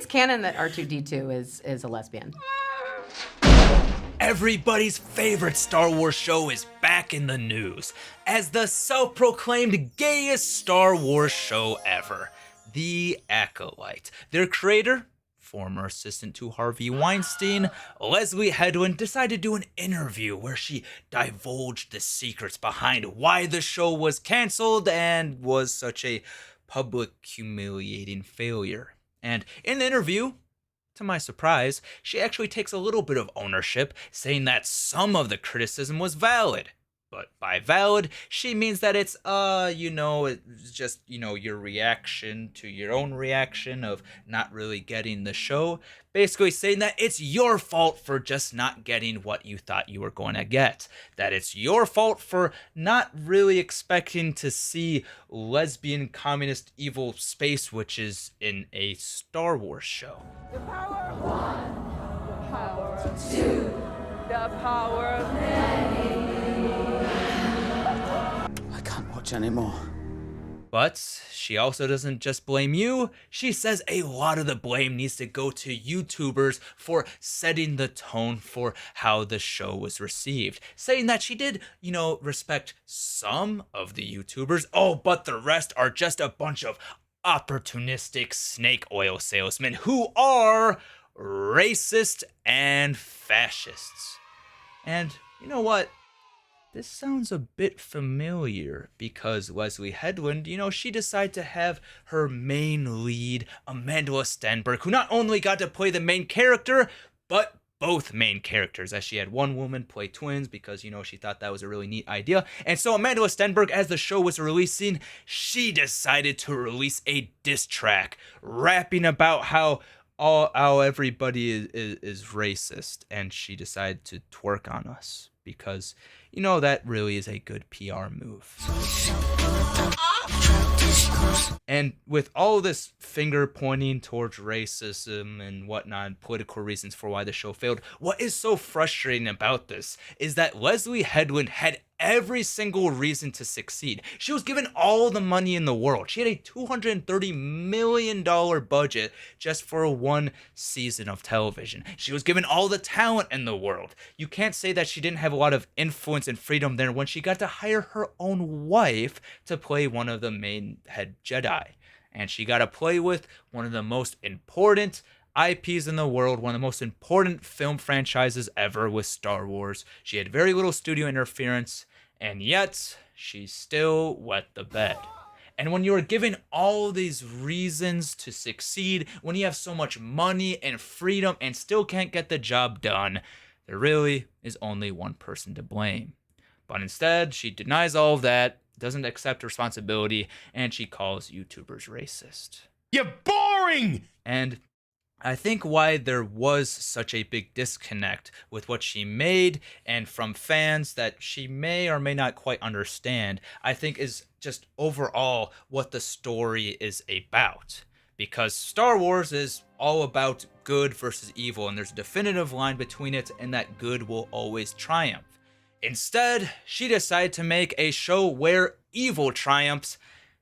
it's canon that R2-D2 is a lesbian. Everybody's favorite Star Wars show is back in the news as the self-proclaimed gayest Star Wars show ever, The Acolyte. Their creator, former assistant to Harvey Weinstein, Leslie Headland, decided to do an interview where she divulged the secrets behind why the show was canceled and was such a public humiliating failure. And in the interview, to my surprise, she actually takes a little bit of ownership, saying that some of the criticism was valid. But by valid, she means that it's, it's just, your reaction to your own reaction of not really getting the show. Basically saying that it's your fault for just not getting what you thought you were going to get. That it's your fault for not really expecting to see lesbian, communist, evil space witches in a Star Wars show. The power of one, the power of two, the power of many. I can't watch anymore. But she also doesn't just blame you. She says a lot of the blame needs to go to YouTubers for setting the tone for how the show was received. Saying that she did, respect some of the YouTubers. Oh, but the rest are just a bunch of opportunistic snake oil salesmen who are racist and fascists. And you know what? This sounds a bit familiar because Leslie Headland, she decided to have her main lead, Amanda Stenberg, who not only got to play the main character, but both main characters, as she had one woman play twins because, she thought that was a really neat idea. And so Amanda Stenberg, as the show was releasing, she decided to release a diss track rapping about how everybody is racist, and she decided to twerk on us because that really is a good PR move. And with all this finger pointing towards racism and whatnot, political reasons for why the show failed, what is so frustrating about this is that Leslie Headland had every single reason to succeed. She was given all the money in the world. She had a $230 million budget just for one season of television. She was given all the talent in the world. You can't say that she didn't have a lot of influence and freedom there when she got to hire her own wife to play one of the main head Jedi. And she got to play with one of the most important IPs in the world, one of the most important film franchises ever with Star Wars. She had very little studio interference, and yet she still wet the bed. And when you are given all these reasons to succeed, when you have so much money and freedom and still can't get the job done, there really is only one person to blame. But instead, she denies all of that, doesn't accept responsibility, and she calls YouTubers racist. You're boring! And I think why there was such a big disconnect with what she made and from fans that she may or may not quite understand, I think is just overall what the story is about. Because Star Wars is all about good versus evil, and there's a definitive line between it, and that good will always triumph. Instead, she decided to make a show where evil triumphs,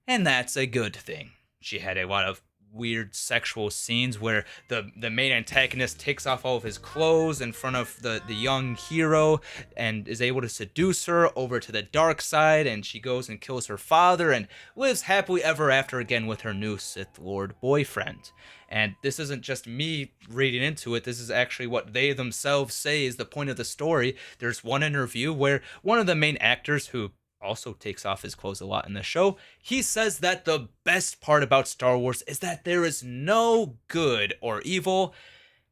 and that's a good thing. She had a lot of weird sexual scenes where the main antagonist takes off all of his clothes in front of the young hero and is able to seduce her over to the dark side, and she goes and kills her father and lives happily ever after again with her new Sith Lord boyfriend. And this isn't just me reading into it, this is actually what they themselves say is the point of the story. There's one interview where one of the main actors, who also takes off his clothes a lot in the show, he says that the best part about Star Wars is that there is no good or evil.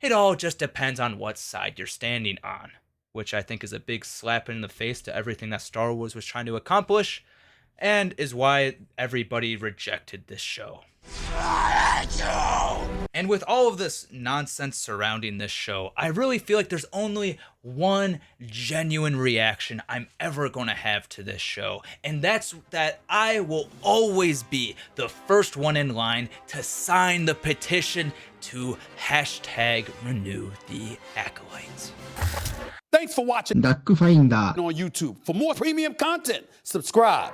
It all just depends on what side you're standing on, which I think is a big slap in the face to everything that Star Wars was trying to accomplish, and is why everybody rejected this show. And with all of this nonsense surrounding this show, I really feel like there's only one genuine reaction I'm ever going to have to this show, and that's that I will always be the first one in line to sign the petition to #renew the Acolyte. Thanks for watching DUCKFINDER on YouTube. For more premium content, subscribe.